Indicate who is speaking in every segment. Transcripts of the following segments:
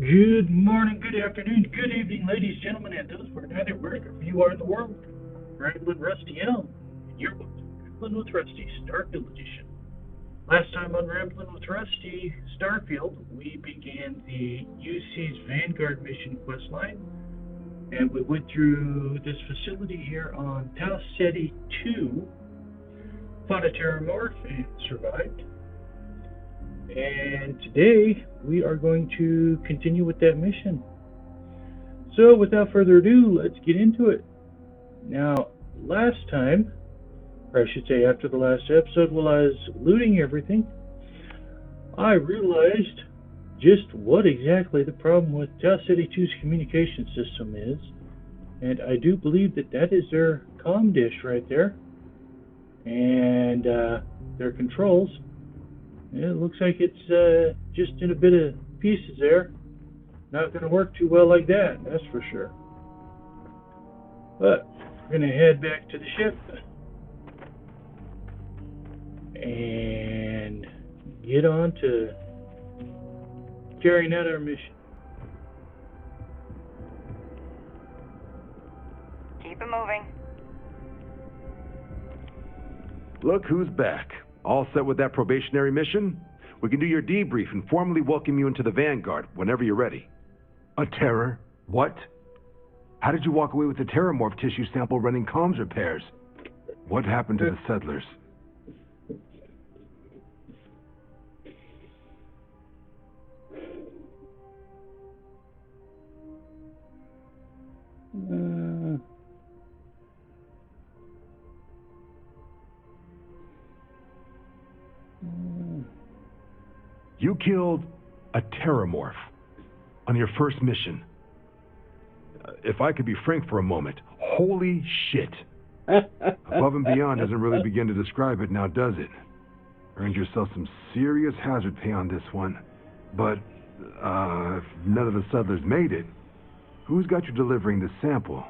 Speaker 1: Good morning, good afternoon, good evening, ladies, gentlemen, and those who are neither, wherever you are in the world. Ramblin' Rusty Elm, and you're Ramblin' with Rusty, Starfield Edition. Last time on Ramblin' with Rusty, Starfield, we began the UC's Vanguard mission questline, and we went through this facility here on Tau Ceti 2, fought a terramorph, and survived. And today, we are going to continue with that mission. So, without further ado, let's get into it. Now, last time, or I should say after the last episode, while I was looting everything, I realized just what exactly the problem with Tau Ceti 2's communication system is. And I do believe that that is their comm dish right there. And their controls. It looks like it's just in a bit of pieces there. Not going to work too well like that, that's for sure. But we're going to head back to the ship and get on to carrying out our mission.
Speaker 2: Keep it moving.
Speaker 3: Look who's back. All set with that probationary mission? We can do your debrief and formally welcome you into the Vanguard whenever you're ready. A terror? What? How did you walk away with the terramorph tissue sample running comms repairs? What happened to the settlers? You killed a terramorph on your first mission. If I could be frank for a moment, holy shit. Above and beyond doesn't really begin to describe it now, does it? Earned yourself some serious hazard pay on this one. But, if none of the settlers made it, who's got you delivering the sample?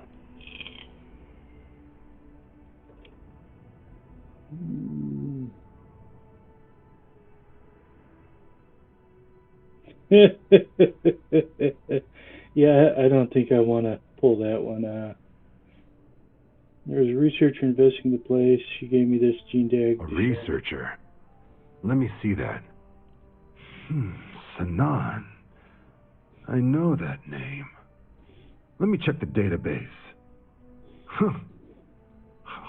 Speaker 1: Yeah, I don't think I want to pull that one. There was a researcher investigating the place. She gave me this gene tag.
Speaker 3: A researcher? Let me see that. Sanan. I know that name. Let me check the database. Huh.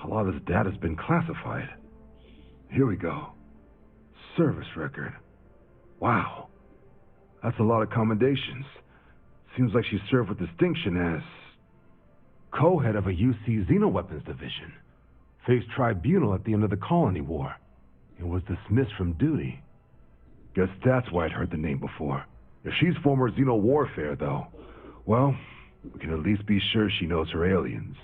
Speaker 3: A lot of this data's been classified. Here we go. Service record. Wow. That's a lot of commendations. Seems like she served with distinction as co-head of a UC Xenoweapons division. Faced tribunal at the end of the Colony War. And was dismissed from duty. Guess that's why I'd heard the name before. If she's former Xeno warfare, though, well, we can at least be sure she knows her aliens.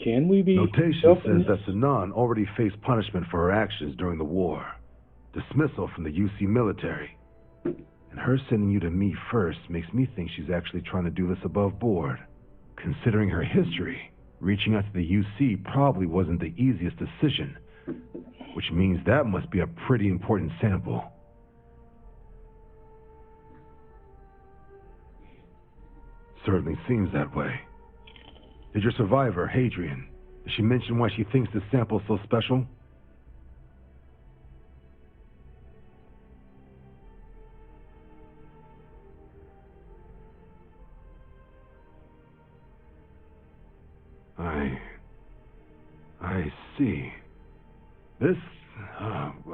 Speaker 1: Can we be...
Speaker 3: Notation says that Sanan already faced punishment for her actions during the war. Dismissal from the UC military. And her sending you to me first makes me think she's actually trying to do this above board. Considering her history, reaching out to the UC probably wasn't the easiest decision. Which means that must be a pretty important sample. Certainly seems that way. Did your survivor, Hadrian, did she mention why she thinks this sample's so special? I see. This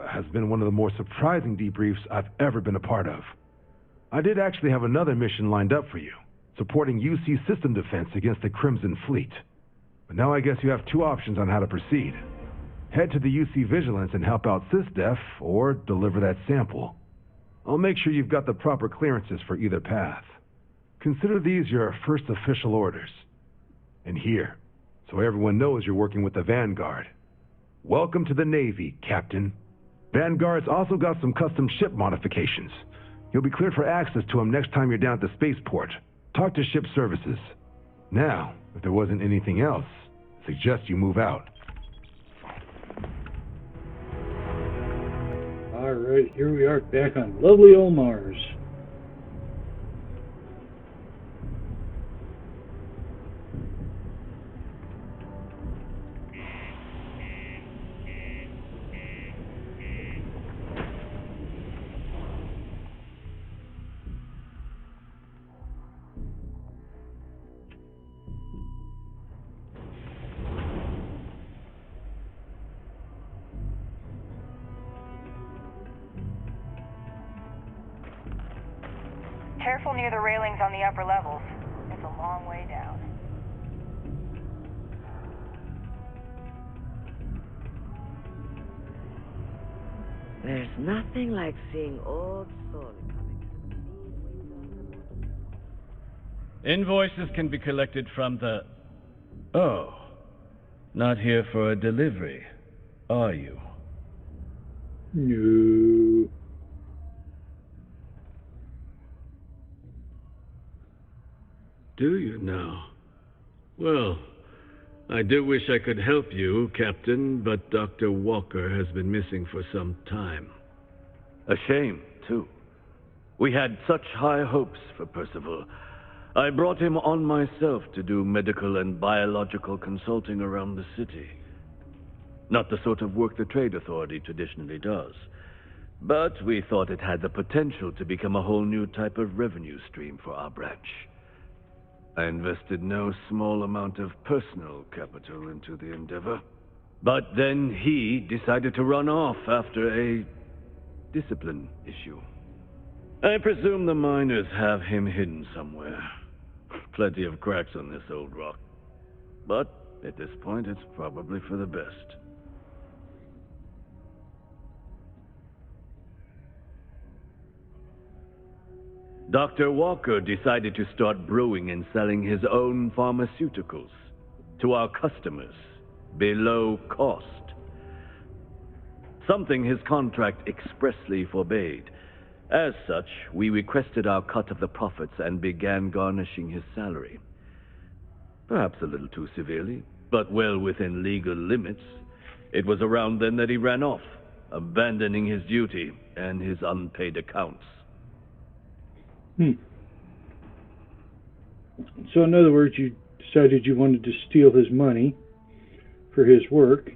Speaker 3: has been one of the more surprising debriefs I've ever been a part of. I did actually have another mission lined up for you, supporting UC system defense against the Crimson Fleet. But now I guess you have two options on how to proceed. Head to the UC Vigilance and help out SysDef, or deliver that sample. I'll make sure you've got the proper clearances for either path. Consider these your first official orders. And here, so everyone knows you're working with the Vanguard. Welcome to the Navy, Captain. Vanguard's also got some custom ship modifications. You'll be cleared for access to them next time you're down at the spaceport. Talk to ship services. Now, If there wasn't anything else, I suggest you move out.
Speaker 1: Alright, here we are back on lovely old Mars.
Speaker 2: Careful near the railings on the upper levels. It's a long way down.
Speaker 4: There's nothing like seeing old sun coming.
Speaker 5: Invoices can be collected from the... Oh. Not here for a delivery, are you?
Speaker 1: No.
Speaker 6: Do you now? Well, I do wish I could help you, Captain, but Dr. Walker has been missing for some time.
Speaker 7: A shame, too. We had such high hopes for Percival. I brought him on myself to do medical and biological consulting around the city. Not the sort of work the Trade Authority traditionally does. But we thought it had the potential to become a whole new type of revenue stream for our branch. I invested no small amount of personal capital into the endeavor. But then he decided to run off after a discipline issue. I presume the miners have him hidden somewhere. Plenty of cracks on this old rock. But at this point, it's probably for the best. Dr. Walker decided to start brewing and selling his own pharmaceuticals to our customers below cost. Something his contract expressly forbade. As such, we requested our cut of the profits and began garnishing his salary. Perhaps a little too severely, but well within legal limits. It was around then that he ran off, abandoning his duty and his unpaid accounts.
Speaker 1: So in other words, you decided you wanted to steal his money for his work,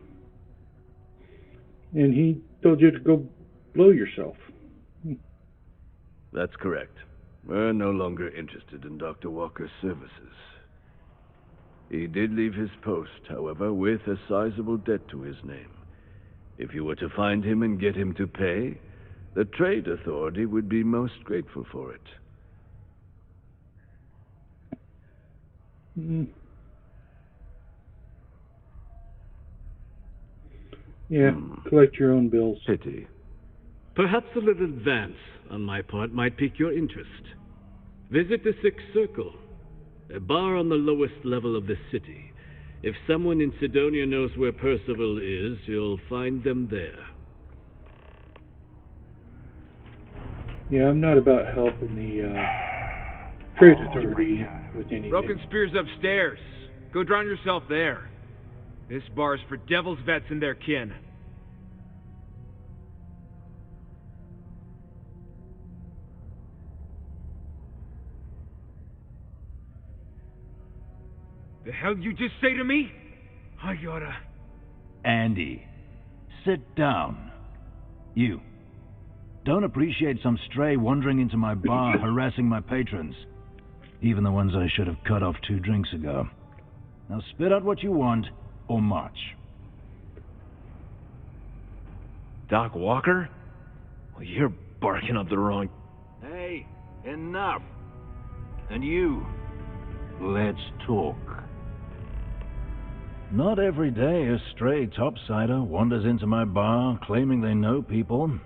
Speaker 1: and he told you to go blow yourself.
Speaker 7: That's correct. We're no longer interested in Dr. Walker's services. He did leave his post, however, with a sizable debt to his name. If you were to find him and get him to pay, the Trade Authority would be most grateful for it.
Speaker 1: Yeah, collect your own bills.
Speaker 7: Pity.
Speaker 6: Perhaps a little advance on my part might pique your interest. Visit the Sixth Circle, a bar on the lowest level of the city. If someone in Cydonia knows where Percival is, you'll find them there.
Speaker 1: Yeah, I'm not about helping the Trade Authority with anything.
Speaker 8: Broken Spear's upstairs. Go drown yourself there. This bar's for devil's vets and their kin. The hell you just say to me? I oughta...
Speaker 9: Andy, sit down. You. Don't appreciate some stray wandering into my bar, harassing my patrons. Even the ones I should have cut off 2 drinks ago. Now spit out what you want, or march.
Speaker 7: Doc Walker? Well, you're barking up the wrong...
Speaker 9: Hey, enough. And you, let's talk. Not every day a stray topsider wanders into my bar claiming they know people.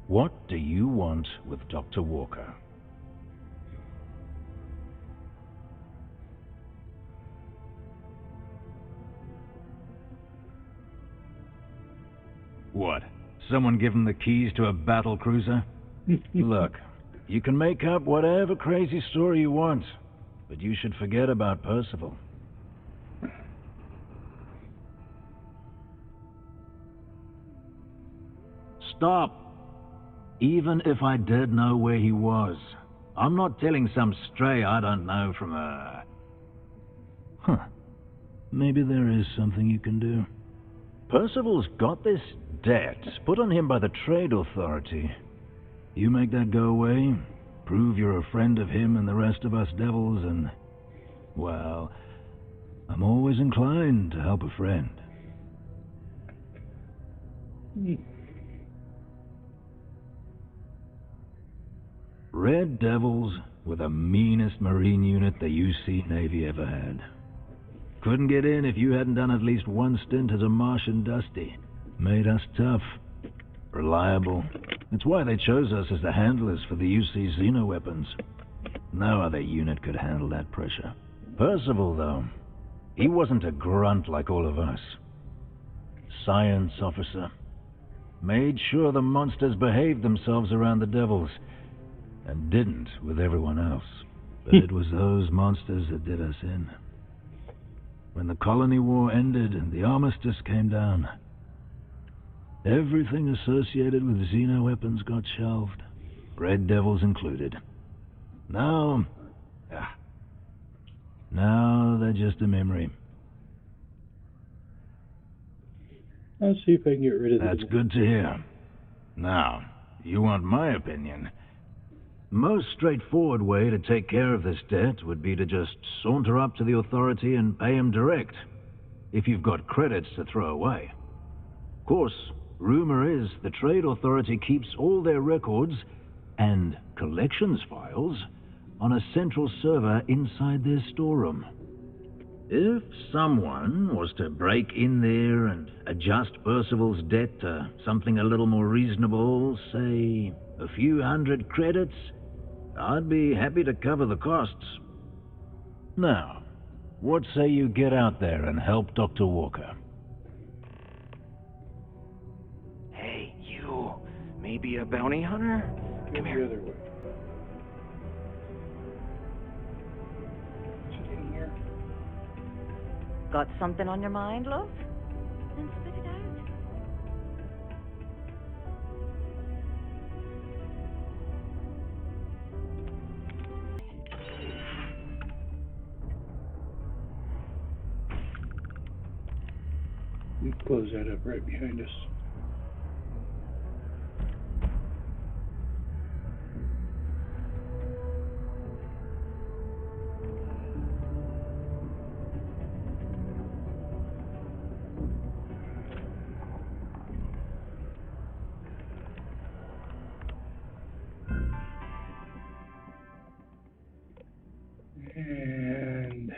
Speaker 9: What do you want with Dr. Walker? What? Someone give him the keys to a battle cruiser? Look, you can make up whatever crazy story you want, but you should forget about Percival. Stop! Even if I did know where he was, I'm not telling some stray I don't know from a... Huh. Maybe there is something you can do. Percival's got this debt put on him by the Trade Authority. You make that go away, prove you're a friend of him and the rest of us devils, and... well, I'm always inclined to help a friend. Red Devils were the meanest Marine unit the UC Navy ever had. Couldn't get in if you hadn't done at least one stint as a Martian Dusty. Made us tough, reliable. It's why they chose us as the handlers for the UC Xeno-weapons. No other unit could handle that pressure. Percival, though, he wasn't a grunt like all of us. Science officer. Made sure the monsters behaved themselves around the Devils, and didn't with everyone else. But it was those monsters that did us in. When the colony war ended and the armistice came down, everything associated with Xeno-weapons got shelved, Red Devils included. Now they're just a memory.
Speaker 1: I'll see if I can get rid of them.
Speaker 9: That's good to hear. Now, you want my opinion? Most straightforward way to take care of this debt would be to just saunter up to the authority and pay him direct, if you've got credits to throw away. Of course, rumor is the Trade Authority keeps all their records and collections files on a central server inside their storeroom. If someone was to break in there and adjust Percival's debt to something a little more reasonable, say a few hundred credits, I'd be happy to cover the costs. Now, what say you get out there and help Dr. Walker?
Speaker 10: Hey, you. Maybe a bounty hunter? Come here.
Speaker 1: The other way. In here.
Speaker 2: Got something on your mind, love? Then spit it out.
Speaker 1: We close that up right behind us. And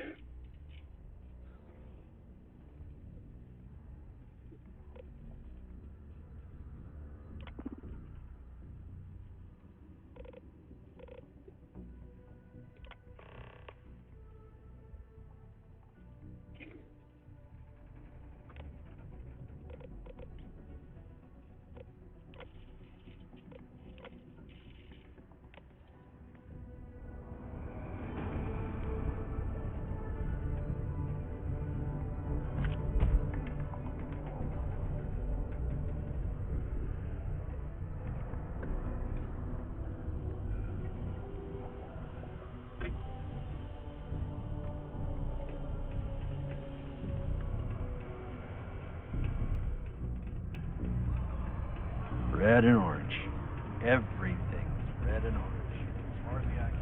Speaker 9: Red and orange. Everything's red and orange, as far as the eye can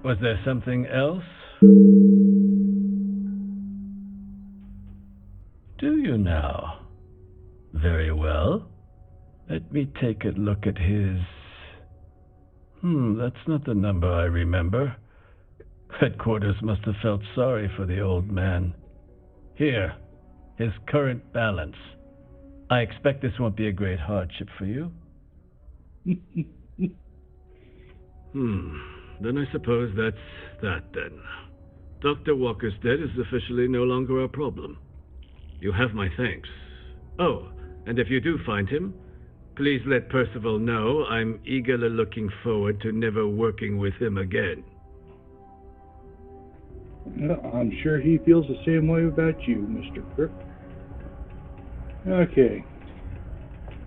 Speaker 5: Was there something else? Do you now? Very well. Let me take a look at his... that's not the number I remember. Headquarters must have felt sorry for the old man. Here, his current balance. I expect this won't be a great hardship for you.
Speaker 6: Then I suppose that's that then. Dr. Walker's death is officially no longer a problem. You have my thanks. Oh, and if you do find him, please let Percival know I'm eagerly looking forward to never working with him again.
Speaker 1: I'm sure he feels the same way about you, Mr. Crook. Okay.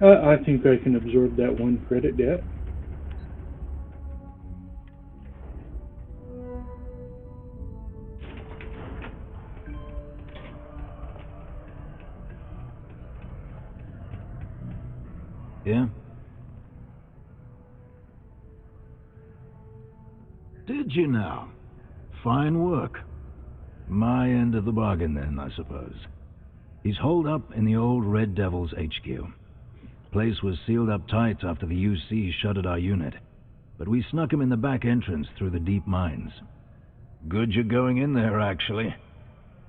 Speaker 1: I think I can absorb that one credit debt.
Speaker 9: Yeah? Did you now? Fine work. My end of the bargain then, I suppose. He's holed up in the old Red Devil's HQ. Place was sealed up tight after the UC shuttered our unit, but we snuck him in the back entrance through the deep mines. Good you're going in there, actually.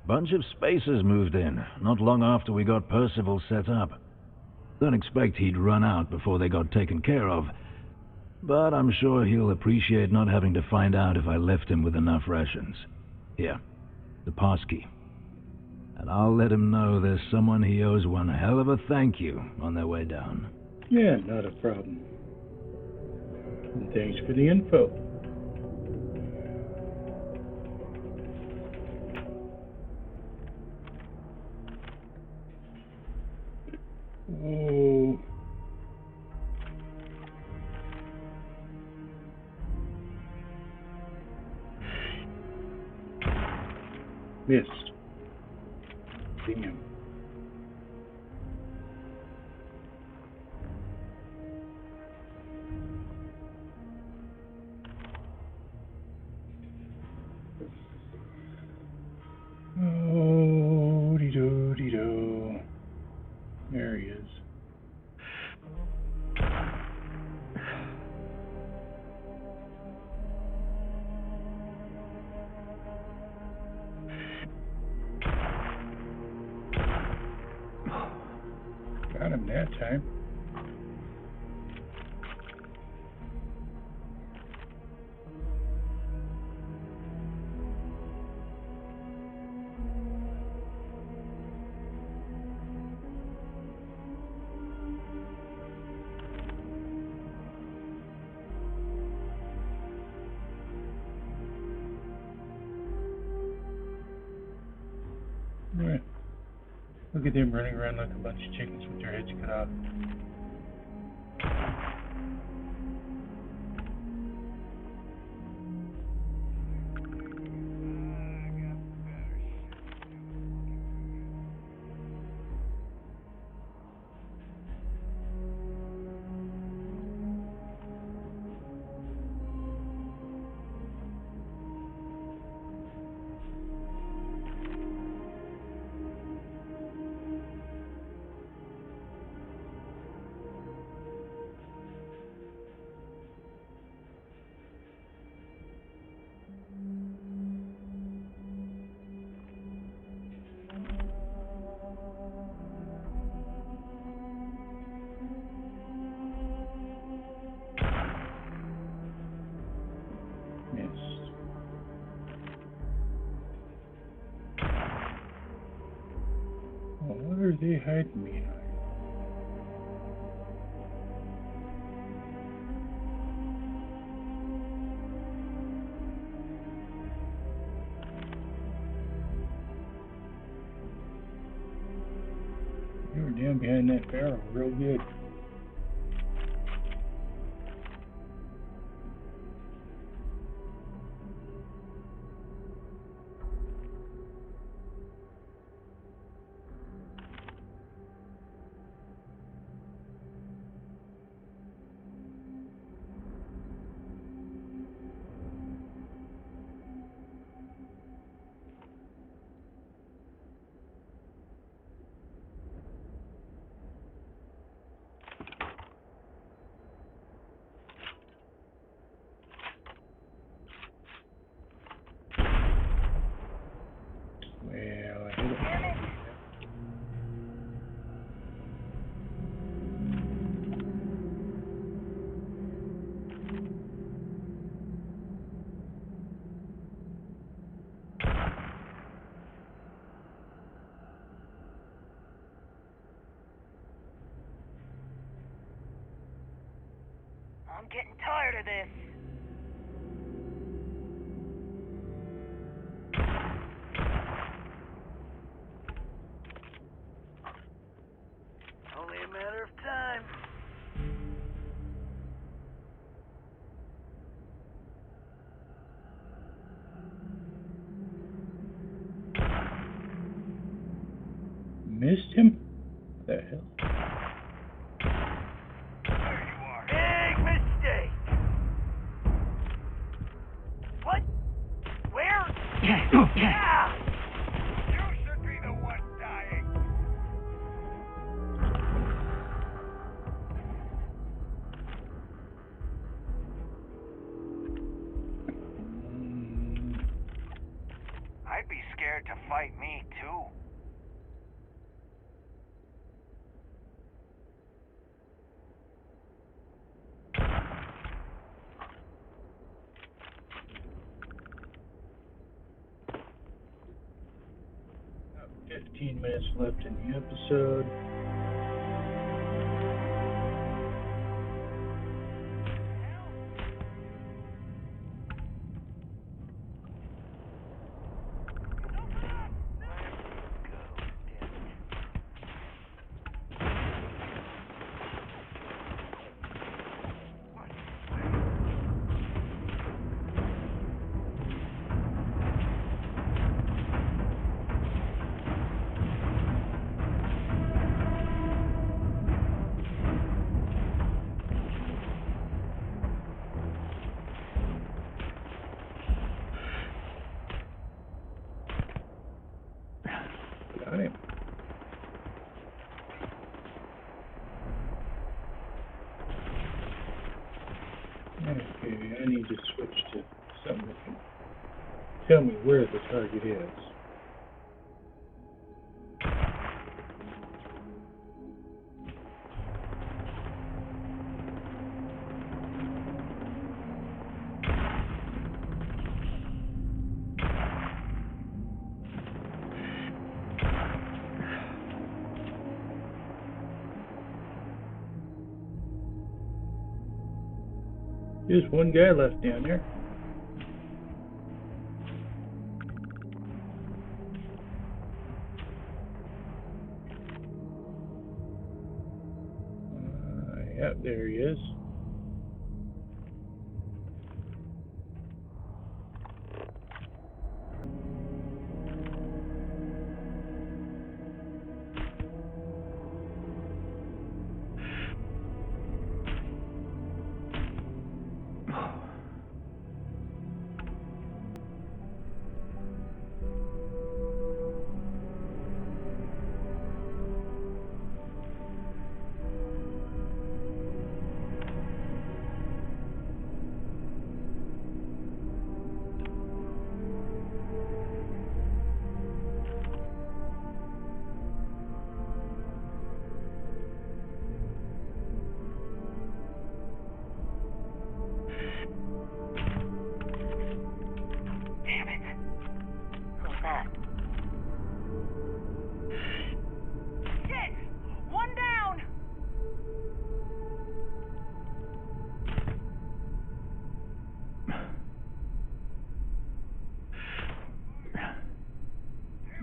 Speaker 9: Bunch of spacers moved in, not long after we got Percival set up. Don't expect he'd run out before they got taken care of, but I'm sure he'll appreciate not having to find out if I left him with enough rations. Here, the passkey. And I'll let him know there's someone he owes one hell of a thank you on their way down.
Speaker 1: Yeah, not a problem. And thanks for the info. Oh. Missed. Damn. Oh, dee-do. There he is. Got him that time. Right. Look at them running around like a bunch of chickens with their heads cut off. What are they hiding behind? They were down behind that barrel real good.
Speaker 2: I'm getting tired of this.
Speaker 10: Only a matter of time.
Speaker 1: Missed him? What the hell?
Speaker 10: Big mistake. What? Where? Yeah! You should be the one dying. I'd be scared to fight me, too.
Speaker 1: About 15 minutes left in the episode. Got him. Okay, I need to switch to something that can tell me where the target is. Just one guy left down there. Yep, there he is.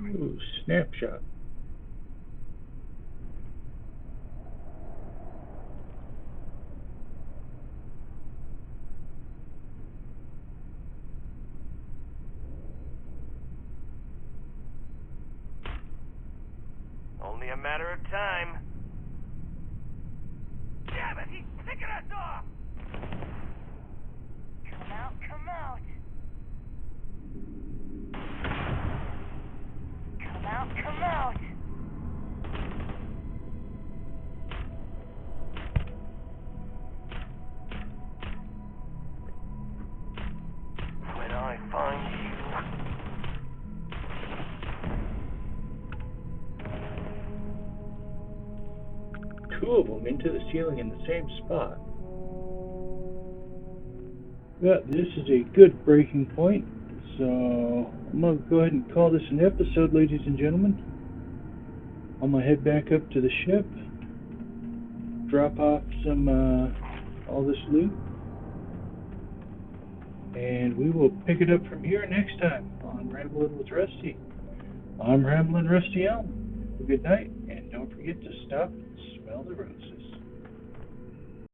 Speaker 1: Ooh, snapshot.
Speaker 10: Only a matter of time. Damn it, he's picking us off!
Speaker 2: Come out, come out. Come out, come out.
Speaker 10: When I find you...
Speaker 1: Two of them into the ceiling in the same spot. Yeah, this is a good breaking point. So I'm going to go ahead and call this an episode, ladies and gentlemen. I'm going to head back up to the ship, drop off some all this loot, And we will pick it up from here next time on Ramblin' with Rusty. I'm Ramblin' Rusty Elm. Good night, and don't forget to stop and smell the roses.